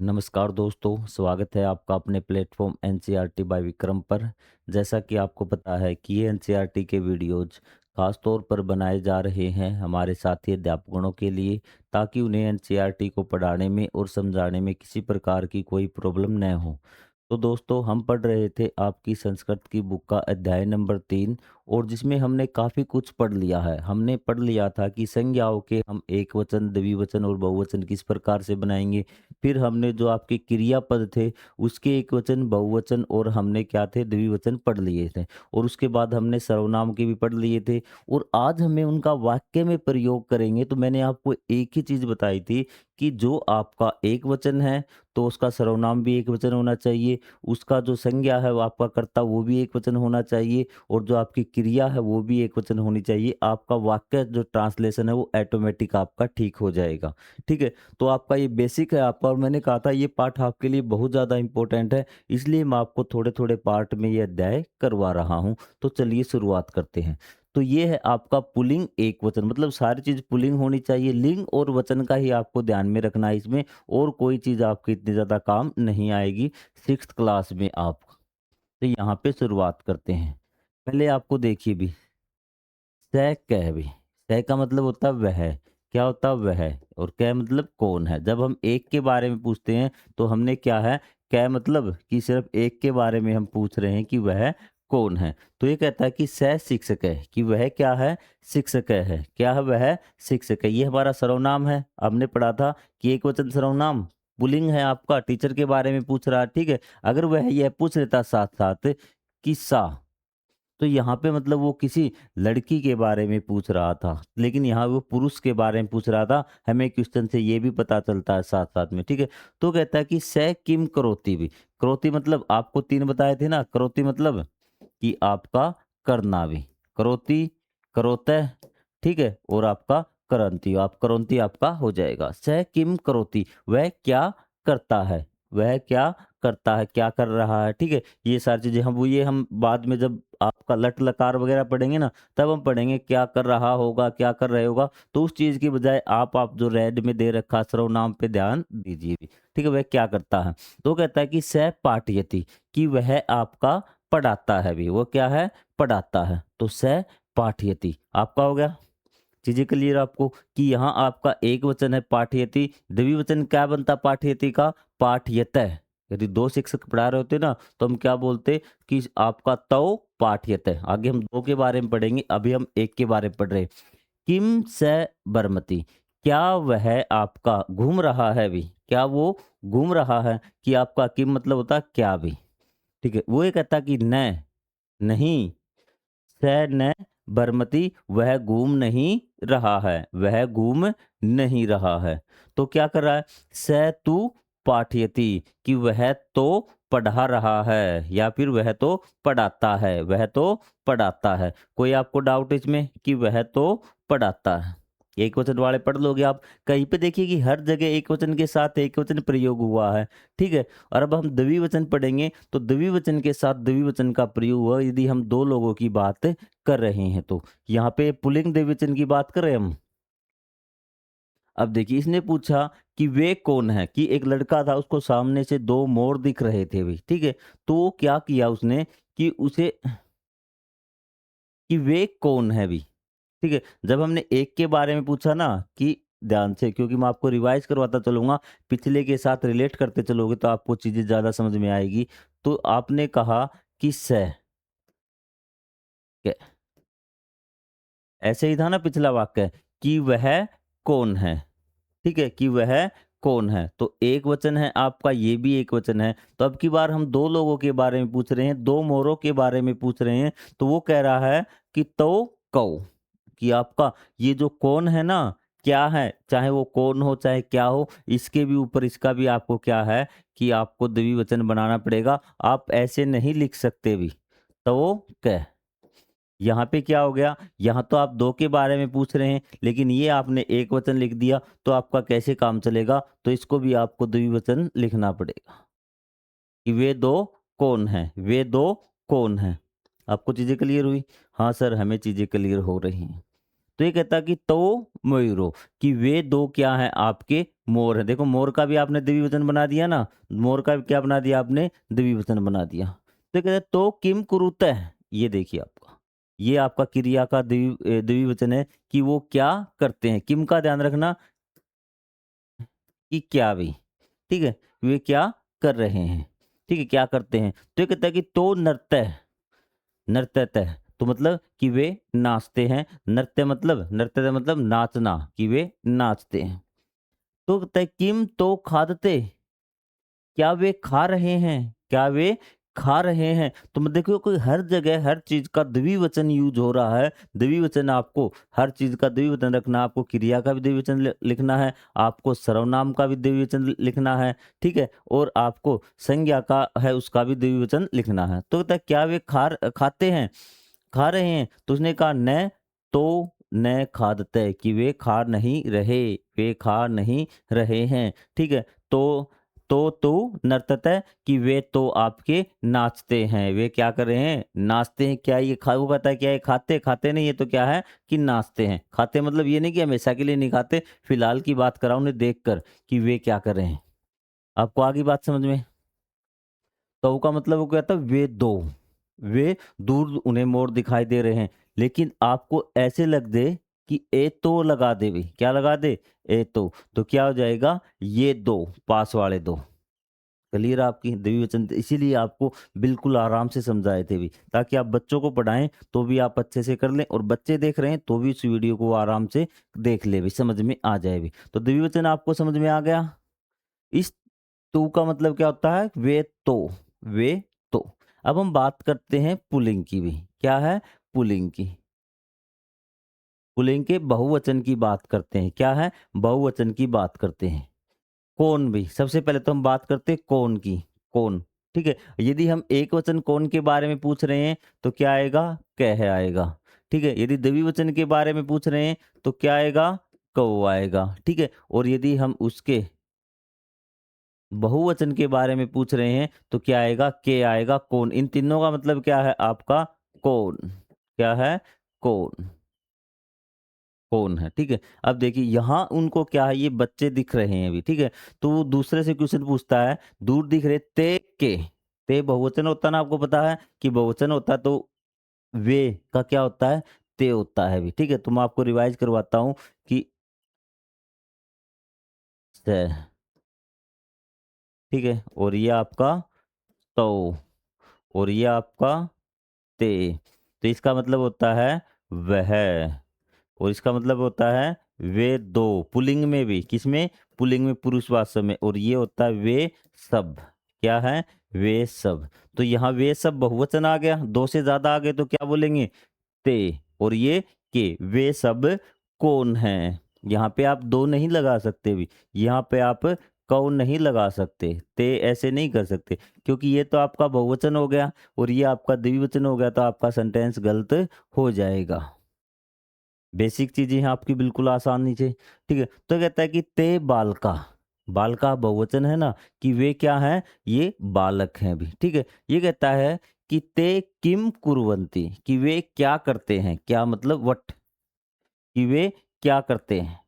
नमस्कार दोस्तों, स्वागत है आपका अपने प्लेटफॉर्म एनसीईआरटी बाय विक्रम पर। जैसा कि आपको पता है कि ये एनसीईआरटी के वीडियोज़ ख़ास तौर पर बनाए जा रहे हैं हमारे साथी अध्यापकों के लिए, ताकि उन्हें एनसीईआरटी को पढ़ाने में और समझाने में किसी प्रकार की कोई प्रॉब्लम न हो। तो दोस्तों, हम पढ़ रहे थे आपकी संस्कृत की बुक का अध्याय नंबर 3, और जिसमें हमने काफ़ी कुछ पढ़ लिया है। हमने पढ़ लिया था कि संज्ञाओं के हम एकवचन, द्विवचन और बहुवचन किस प्रकार से बनाएंगे। फिर हमने जो आपके क्रियापद थे उसके एकवचन, बहुवचन और हमने क्या थे, द्विवचन पढ़ लिए थे। और उसके बाद हमने सर्वनाम के भी पढ़ लिए थे, और आज हमें उनका वाक्य में प्रयोग करेंगे। तो मैंने आपको एक ही चीज़ बताई थी कि जो आपका एक वचन है तो उसका सर्वनाम भी एक वचन होना चाहिए, उसका जो संज्ञा है वो आपका कर्ता वो भी एक वचन होना चाहिए, और जो आपकी क्रिया है वो भी एक वचन होनी चाहिए। आपका वाक्य जो ट्रांसलेशन है वो ऑटोमेटिक आपका ठीक हो जाएगा। ठीक है, तो आपका ये बेसिक है आपका, और मैंने कहा था ये पाठ आपके लिए बहुत ज़्यादा इंपॉर्टेंट है, इसलिए मैं आपको थोड़े थोड़े पार्ट में ये अध्याय करवा रहा हूँ। तो चलिए शुरुआत करते हैं। तो ये है आपका पुल्लिंग एक वचन, मतलब सारी चीज़ पुल्लिंग होनी चाहिए। लिंग और वचन का ही आपको ध्यान में रखना है इसमें, और कोई चीज़ आपकी इतनी ज़्यादा काम नहीं आएगी सिक्स्थ क्लास में आप। तो यहाँ पे शुरुआत करते हैं। पहले आपको देखिए भी, स कह भी, स का मतलब होता है वह, क्या होता है वह, और कै मतलब कौन है। जब हम एक के बारे में पूछते हैं तो हमने क्या है, कै मतलब कि सिर्फ एक के बारे में हम पूछ रहे हैं कि वह कौन है। तो ये कहता है कि स शिक्षक है, कि वह क्या है, शिक्षक है। क्या है, वह शिक्षक है। ये हमारा सर्वनाम है। हमने पढ़ा था कि एक वचन सर्वनाम पुल्लिंग है आपका, टीचर के बारे में पूछ रहा है। ठीक है, अगर वह यह पूछ लेता साथ साथ कि सा, तो यहाँ पे मतलब वो किसी लड़की के बारे में पूछ रहा था, लेकिन यहाँ वो पुरुष के बारे में पूछ रहा था। हमें क्वेश्चन से ये भी पता चलता है साथ साथ में। ठीक है, तो कहता है कि स किम करोति भी। करोति मतलब आपको तीन बताए थे ना, करोति मतलब कि आपका करना भी, करोति, करोतः, ठीक है, और आपका करंती, आप करंती आपका हो जाएगा। स किम करोति, वह क्या करता है, वह क्या करता है, क्या कर रहा है। ठीक है, ये सारी चीजें हम वो ये हम बाद में जब आपका लट लकार वगैरह पढ़ेंगे ना, तब हम पढ़ेंगे क्या कर रहा होगा, क्या कर रहे होगा। तो उस चीज की बजाय आप जो रेड में दे रखा सर्वनाम पे ध्यान दीजिए भी। ठीक है, वह क्या करता है। तो कहता है कि स पाठयति, कि वह आपका पढ़ाता है भी, वो क्या है, पढ़ाता है। तो स पाठयति आपका हो गया। चीजें क्लियर आपको कि यहाँ आपका एक वचन है पाठयति, द्विवचन क्या बनता पाठयति का, पाठयतः। यदि दो शिक्षक पढ़ा रहे होते ना तो हम क्या बोलते कि आपका तौ पाठयतः। आगे हम दो के बारे में पढ़ेंगे, अभी हम एक के बारे में पढ़ रहे हैं। किम स बरमति, क्या वह आपका घूम रहा है भी, क्या वो घूम रहा है। कि आपका किम मतलब होता है क्या भी। ठीक है, वो ये कहता कि न, नहीं, स न बरमती, वह घूम नहीं रहा है, वह घूम नहीं रहा है। तो क्या कर रहा है, स तू पाठयति, कि वह तो पढ़ा रहा है, या फिर वह तो पढ़ाता है, वह तो पढ़ाता है। कोई आपको डाउट इसमें कि वह तो पढ़ाता है। एक वचन वाले पढ़ लोगे आप। कहीं पे देखिए कि हर जगह एक वचन के साथ एक वचन प्रयोग हुआ है। ठीक है, और अब हम द्विवचन पढ़ेंगे तो द्विवचन के साथ द्विवचन का प्रयोग हुआ यदि हम दो लोगों की बात कर रहे हैं। तो यहाँ पे पुल्लिंग द्विवचन की बात कर रहे हैं हम। अब देखिए, इसने पूछा कि वे कौन है, कि एक लड़का था, उसको सामने से दो मोर दिख रहे थे भी। ठीक है, तो वो क्या किया उसने कि उसे, कि वे कौन है भी। ठीक है, जब हमने एक के बारे में पूछा ना, कि ध्यान से, क्योंकि मैं आपको रिवाइज करवाता चलूंगा, पिछले के साथ रिलेट करते चलोगे तो आपको चीजें ज्यादा समझ में आएगी। तो आपने कहा कि स, ऐसे ही था ना पिछला वाक्य, कि वह कौन है। ठीक है, कि वह कौन है। तो एक वचन है आपका, ये भी एक वचन है। तो अब की बार हम दो लोगों के बारे में पूछ रहे हैं, दो मोरों के बारे में पूछ रहे हैं। तो वो कह रहा है कि तो कौ, कि आपका ये जो कौन है ना, क्या है, चाहे वो कौन हो चाहे क्या हो, इसके भी ऊपर इसका भी आपको क्या है कि आपको द्विवचन बनाना पड़ेगा। आप ऐसे नहीं लिख सकते भी। तो वो कह, यहाँ पे क्या हो गया, यहाँ तो आप दो के बारे में पूछ रहे हैं, लेकिन ये आपने एक वचन लिख दिया, तो आपका कैसे काम चलेगा। तो इसको भी आपको द्विवचन लिखना पड़ेगा कि वे दो कौन हैं, वे दो कौन हैं। आपको चीजें क्लियर हुई। हाँ सर, हमें चीजें क्लियर हो रही हैं। तो ये कहता है कि तो मयूरो, कि वे दो क्या हैं आपके मोर हैं। देखो मोर का भी आपने द्विवचन बना दिया ना, मोर का भी क्या बना दिया आपने, द्विवचन बना दिया। तो ये कहता है तो किम कुरुतः, ये देखिए आपका, ये आपका क्रिया का द्विवचन है कि वो क्या करते हैं। किम का ध्यान रखना कि क्या भी, ठीक है, वे क्या कर रहे हैं, ठीक है, क्या करते हैं। तो ये कहता है कि तो नृत्य, नर्तते, तो मतलब कि वे नाचते हैं। नृत्य मतलब नाचना, कि वे नाचते हैं। तो कहता है किम तो खादते, क्या वे खा रहे हैं, क्या वे खा रहे हैं। तो मैं देखो कोई हर जगह हर चीज का द्विवचन यूज हो रहा है। द्विवचन आपको हर चीज का द्विवचन रखना, आपको क्रिया का भी द्विवचन लिखना है, आपको सर्वनाम का भी द्विवचन लिखना है, ठीक है, और आपको संज्ञा का है उसका भी द्विवचन लिखना है। तो कहता है क्या वे खाते हैं, खा रहे हैं। तो उसने कहा न, तो न खादते, कि वे खा नहीं रहे, वे खा नहीं रहे हैं, ठीक है। तो नर्तते, कि वे तो आपके नाचते हैं, वे क्या कर रहे हैं, नाचते हैं। क्या ये खा, वो कहता है क्या ये खाते, खाते नहीं, ये तो क्या है कि नाचते हैं। खाते मतलब ये नहीं कि हमेशा के लिए नहीं खाते, फिलहाल की बात कर रहा हूं उन्हें देख कर कि वे क्या कर रहे हैं। आपको आगे बात समझ में। तो का मतलब वो कहता है वे दो, वे दूर उन्हें मोर दिखाई दे रहे हैं, लेकिन आपको ऐसे लग दे कि ए तो लगा दे भी, क्या लगा दे, ए तो क्या हो जाएगा, ये दो, पास वाले दो। क्लियर आपकी द्विवचन, इसीलिए आपको बिल्कुल आराम से समझाए थे भी, ताकि आप बच्चों को पढ़ाएं तो भी आप अच्छे से कर लें, और बच्चे देख रहे हैं तो भी इस वीडियो को आराम से देख ले भी, समझ में आ जाए भी। तो द्विवचन आपको समझ में आ गया। इस तू का मतलब क्या होता है, वे तो, वे तो। अब हम बात करते हैं पुल्लिंग की भी, क्या है, पुल्लिंग की, पुल्लिंग के बहुवचन की बात करते हैं, क्या है, बहुवचन की बात करते हैं। कौन भी, सबसे पहले तो हम बात करते हैं कौन की, कौन, ठीक है। यदि हम एक वचन कौन के बारे में पूछ रहे हैं तो क्या आएगा, कह आएगा, ठीक है। यदि द्विवचन के बारे में पूछ रहे हैं तो क्या आएगा, कौ आएगा, ठीक है। और यदि हम उसके बहुवचन के बारे में पूछ रहे हैं तो क्या आएगा, के आएगा, कौन। इन तीनों का मतलब क्या है आपका, कौन, क्या है, कौन, कौन है, ठीक है। अब देखिए यहाँ उनको क्या है, ये बच्चे दिख रहे हैं अभी, ठीक है। तो वो दूसरे से क्वेश्चन पूछता है, दूर दिख रहे ते के, ते बहुवचन होता है ना, आपको पता है कि बहुवचन होता है तो वे का क्या होता है, ते होता है भी, ठीक है। तो मैं आपको रिवाइज करवाता हूँ कि से, ठीक है, और ये आपका तो, और ये आपका ते। तो इसका मतलब होता है वह, और इसका मतलब होता है वे दो, पुल्लिंग में भी, किसमें, पुल्लिंग में, पुरुषवाचक में। और ये होता है वे सब, क्या है, वे सब। तो यहाँ वे सब बहुवचन आ गया, दो से ज्यादा आ गए तो क्या बोलेंगे, ते, और ये के, वे सब कौन हैं। यहाँ पे आप दो नहीं लगा सकते भी, यहाँ पे आप कौन नहीं लगा सकते, ते ऐसे नहीं कर सकते, क्योंकि ये तो आपका बहुवचन हो गया और ये आपका द्विवचन हो गया, तो आपका सेंटेंस गलत हो जाएगा। बेसिक चीजें हैं आपकी बिल्कुल आसान नीचे, ठीक है। तो कहता है कि ते बालका, बालका बहुवचन है ना, कि वे क्या हैं, ये बालक हैं भी, ठीक है। ये कहता है कि ते किम कुर्वन्ति, कि वे क्या करते हैं, क्या मतलब वट, कि वे क्या करते हैं,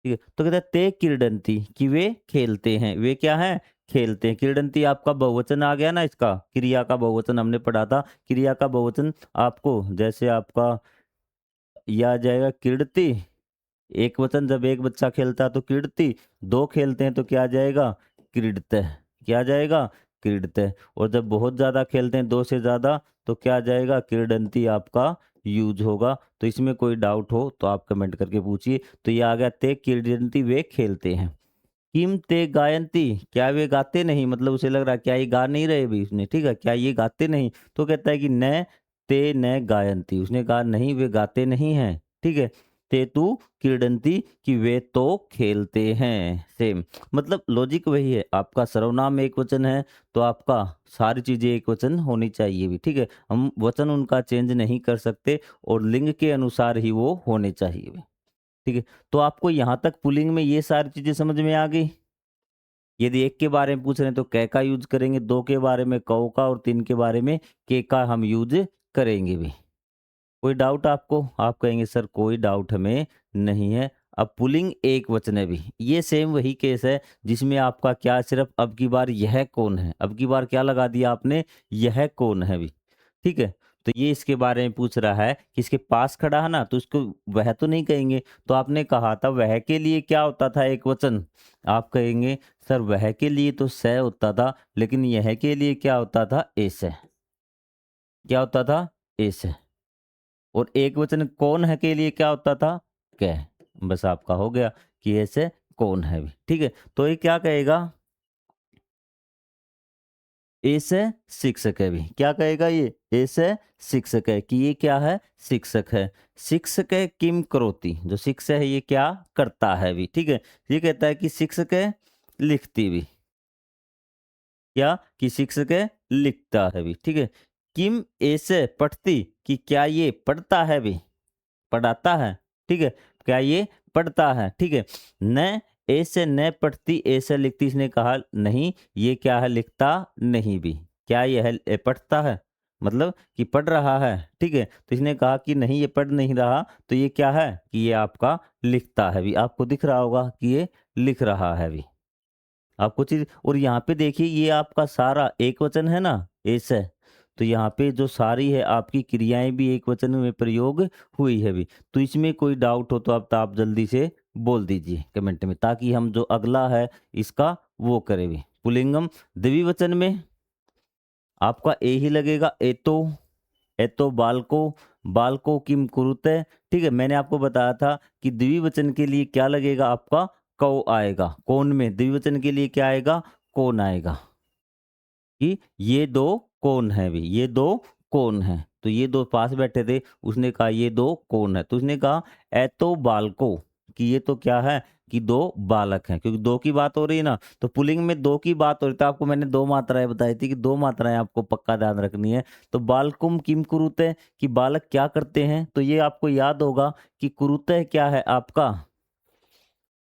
ठीक है। तो कहता है ते क्रीडंती, कि वे खेलते हैं, वे क्या है, खेलते हैं। क्रीडंती आपका बहुवचन आ गया ना, इसका क्रिया का बहुवचन हमने पढ़ा था। क्रिया का बहुवचन आपको जैसे आपका यह आ जाएगा क्रीडति, एक वचन, जब एक बच्चा खेलता है तो क्रीडति, दो खेलते हैं तो क्या आ जाएगा, क्रीडते, क्या आ जाएगा, क्रीडते। और जब बहुत ज्यादा खेलते हैं, दो से ज्यादा, तो क्या आ जाएगा, क्रीडंती आपका यूज होगा। तो इसमें कोई डाउट हो तो आप कमेंट करके पूछिए। तो ये आ गया ते क्रीडंती, वे खेलते हैं। किम ते गायंती, क्या वे गाते नहीं, मतलब उसे लग रहा है क्या ये गा नहीं रहे भी उसने, ठीक है, क्या ये गाते नहीं। तो कहता है कि न ते न गायंती, उसने कहा नहीं वे गाते नहीं हैं, ठीक है। ते तू क्रीडंती, कि वे तो खेलते हैं, सेम मतलब लॉजिक वही है। आपका सर्वनाम एक वचन है तो आपका सारी चीजें एक वचन होनी चाहिए भी, ठीक है। हम वचन उनका चेंज नहीं कर सकते और लिंग के अनुसार ही वो होने चाहिए भी, ठीक है। तो आपको यहाँ तक पुलिंग में ये सारी चीजें समझ में आ गई। यदि एक के बारे में पूछ रहे हैं तो कै का यूज करेंगे, दो के बारे में कौ का, और तीन के बारे में के का हम यूज करेंगे भी। कोई डाउट आपको? आप कहेंगे सर कोई डाउट हमें नहीं है। अब पुल्लिंग एक वचन है भी, ये सेम वही केस है जिसमें आपका क्या सिर्फ अब की बार यह कौन है, अब की बार क्या लगा दिया आपने, यह कौन है भी, ठीक है। तो ये इसके बारे में पूछ रहा है कि इसके पास खड़ा है ना, तो उसको वह तो नहीं कहेंगे। तो आपने कहा था वह के लिए क्या होता था एक वचन, आप कहेंगे सर वह के लिए तो स होता था, लेकिन यह के लिए क्या होता था, एस है। क्या होता था, एस है। और एक वचन कौन है के लिए क्या होता था, कह। बस आपका हो गया कि ऐसे कौन है भी, ठीक है। तो ये क्या कहेगा, ऐसे शिक्षक है भी, क्या कहेगा ये, ऐसे शिक्षक है कि ये क्या है, शिक्षक है। शिक्षक है किम करोती, जो शिक्षक है ये क्या करता है भी, ठीक है। ये कहता है कि शिक्षक है लिखती भी, क्या कि शिक्षक है लिखता है भी, ठीक है। किम ऐसे पढ़ती, कि क्या ये पढ़ता है भी, पढ़ाता है, ठीक है। क्या ये पढ़ता है, ठीक है। न ऐसे न पढ़ती ऐसे लिखती, इसने कहा नहीं ये क्या है, लिखता नहीं भी। क्या ये है, पढ़ता है, मतलब कि पढ़ रहा है, ठीक है। तो इसने कहा कि नहीं ये पढ़ नहीं रहा, तो ये क्या है कि ये आपका लिखता है भी। आपको दिख रहा होगा कि ये लिख रहा है भी, आपको चीज। और यहाँ पे देखिए ये आपका सारा एक वचन है ना, ऐसे। तो यहाँ पे जो सारी है आपकी क्रियाएं भी एक वचन में प्रयोग हुई है भी। तो इसमें कोई डाउट हो तो आप जल्दी से बोल दीजिए कमेंट में, ताकि हम जो अगला है इसका वो करें भी। पुल्लिंगम द्विवचन में आपका ए ही लगेगा, एतो, एतो बालको, बालको किम कुरुते, ठीक है। मैंने आपको बताया था कि द्विवचन के लिए क्या लगेगा आपका, कौ आएगा। कौन में द्विवचन के लिए क्या आएगा, कौन आएगा, कि ये दो कौन है भी, ये दो कौन है। तो ये दो पास बैठे थे, उसने कहा ये दो कौन है, तो उसने कहा एतो बालको, कि ये तो क्या है कि दो बालक हैं, क्योंकि दो की बात हो रही है ना। तो पुल्लिंग में दो की बात हो रही थी, आपको मैंने दो मात्राएं बताई थी कि दो मात्राएं आपको पक्का ध्यान रखनी है। तो बालकुम किम कुरुते, कि बालक क्या करते हैं। तो ये आपको याद होगा कि कुरुते क्या है आपका,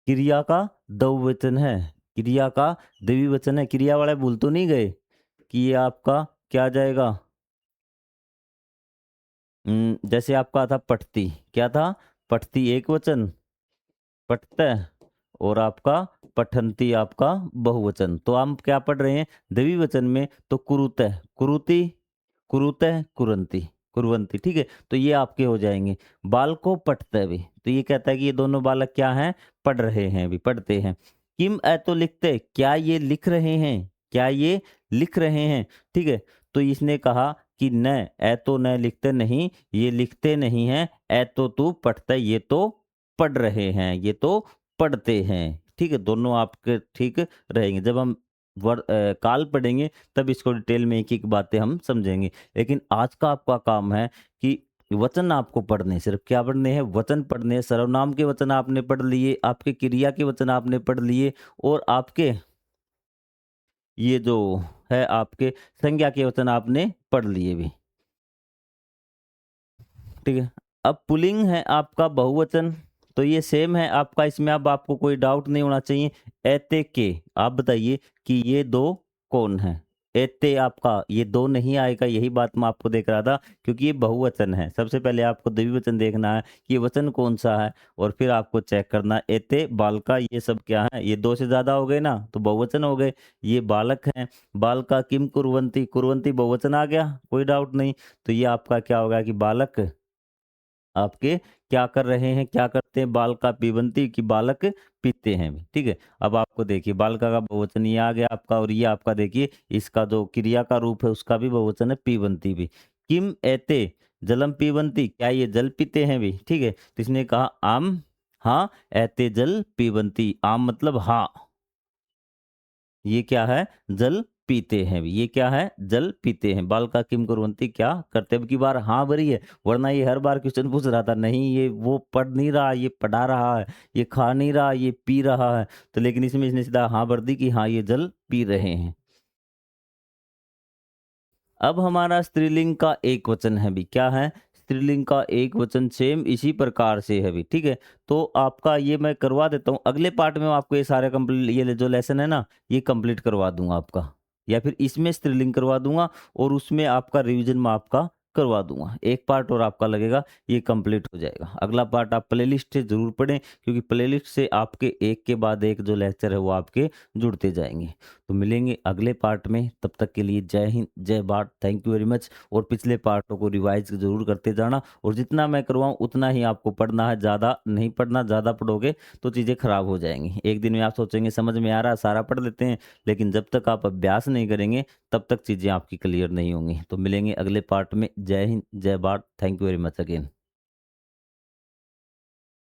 क्रिया का बहुवचन है, क्रिया का द्विवचन है। क्रिया वाले भूल तो नहीं गए कि ये आपका क्या आ जाएगा, जैसे आपका था पठती, क्या था, पठती एक वचन, पठते, और आपका पठंती आपका बहुवचन। तो हम क्या पढ़ रहे हैं द्विवचन में, तो कुरुते, कुरुति, कुरुते, कुरंती, कुरवंती, ठीक है। तो ये आपके हो जाएंगे। बालको पढ़ते भी, तो ये कहता है कि ये दोनों बालक क्या हैं, पढ़ रहे हैं भी, पढ़ते हैं। किम ए तो लिखते, क्या ये लिख रहे हैं, क्या ये लिख रहे हैं, ठीक है। तो इसने कहा कि न, ए तो न लिखते नहीं, ये लिखते नहीं हैं, ए तो तू पढ़ते, ये तो पढ़ रहे हैं, ये तो पढ़ते हैं, ठीक है। दोनों आपके ठीक रहेंगे। जब हम काल पढ़ेंगे तब इसको डिटेल में एक एक बातें हम समझेंगे। लेकिन आज का आपका काम है कि वचन आपको पढ़ने, सिर्फ क्या पढ़ने हैं, वचन पढ़ने हैं। सर्वनाम के वचन आपने पढ़ लिए, आपके क्रिया के वचन आपने पढ़ लिए, और आपके ये जो है आपके संज्ञा के वचन आपने पढ़ लिए भी, ठीक है। अब पुल्लिंग है आपका बहुवचन, तो ये सेम है आपका, इसमें अब आपको कोई डाउट नहीं होना चाहिए। एते के, आप बताइए कि ये दो कौन है। एते आपका ये दो नहीं आएगा, यही बात मैं आपको देख रहा था, क्योंकि ये बहुवचन है। सबसे पहले आपको द्विवचन देखना है कि ये वचन कौन सा है, और फिर आपको चेक करना है एते बालका, ये सब क्या है, ये दो से ज्यादा हो गए ना तो बहुवचन हो गए। ये बालक हैं, बालका किम कुरवंती, कुरवंती बहुवचन आ गया, कोई डाउट नहीं। तो ये आपका क्या होगा कि बालक आपके क्या कर रहे हैं, क्या करते हैं, बाल का पीबंती, की बालक पीते हैं, ठीक है। अब आपको देखिए बालका का बहुवचन ये आ गया आपका, और ये आपका देखिए इसका जो क्रिया का रूप है उसका भी बहुवचन है, पीबंती भी। किम एते जलम पीबंती, क्या ये जल पीते हैं भी, ठीक है। तो इसने कहा आम, हाँ, एते जल पीबंती, आम मतलब हाँ, ये क्या है, जल पीते हैं भी, ये क्या है, जल पीते हैं। बाल का किम कुर्वन्ति, क्या करते, अब की बार हाँ भरी है, वरना ये हर बार क्वेश्चन पूछ रहा था, नहीं ये वो पढ़ नहीं रहा, ये पढ़ा रहा है, ये खा नहीं रहा, ये पी रहा है। तो लेकिन इसमें इसने सीधा हाँ भर दी कि हाँ ये जल पी रहे हैं। अब हमारा स्त्रीलिंग का एक वचन है भी, क्या है, स्त्रीलिंग का एक वचन सेम इसी प्रकार से है भी, ठीक है। तो आपका ये मैं करवा देता हूँ, अगले पार्ट में आपको ये सारे कंप्लीट, ये जो लेसन है ना ये कंप्लीट करवा दूंगा आपका, या फिर इसमें स्त्रीलिंग करवा दूंगा, और उसमें आपका रिवीजन में आपका करवा दूँगा। एक पार्ट और आपका लगेगा, ये कंप्लीट हो जाएगा। अगला पार्ट आप प्लेलिस्ट से ज़रूर पढ़ें, क्योंकि प्लेलिस्ट से आपके एक के बाद एक जो लेक्चर है वो आपके जुड़ते जाएँगे। तो मिलेंगे अगले पार्ट में, तब तक के लिए जय हिंद, जय Bharat, thank you very much. और पिछले पार्टों को रिवाइज़ ज़रूर करते जाना, और जितना मैं करवाऊँ उतना ही आपको पढ़ना है, ज़्यादा नहीं पढ़ना। ज़्यादा पढ़ोगे तो चीज़ें खराब हो जाएँगी। एक दिन में आप सोचेंगे समझ में आ रहा है, सारा पढ़ लेते हैं, लेकिन जब तक आप अभ्यास नहीं करेंगे तब तक चीज़ें आपकी क्लियर नहीं होंगी। तो मिलेंगे अगले पार्ट में। जय हिंद, जय Bharat, thank you very much again.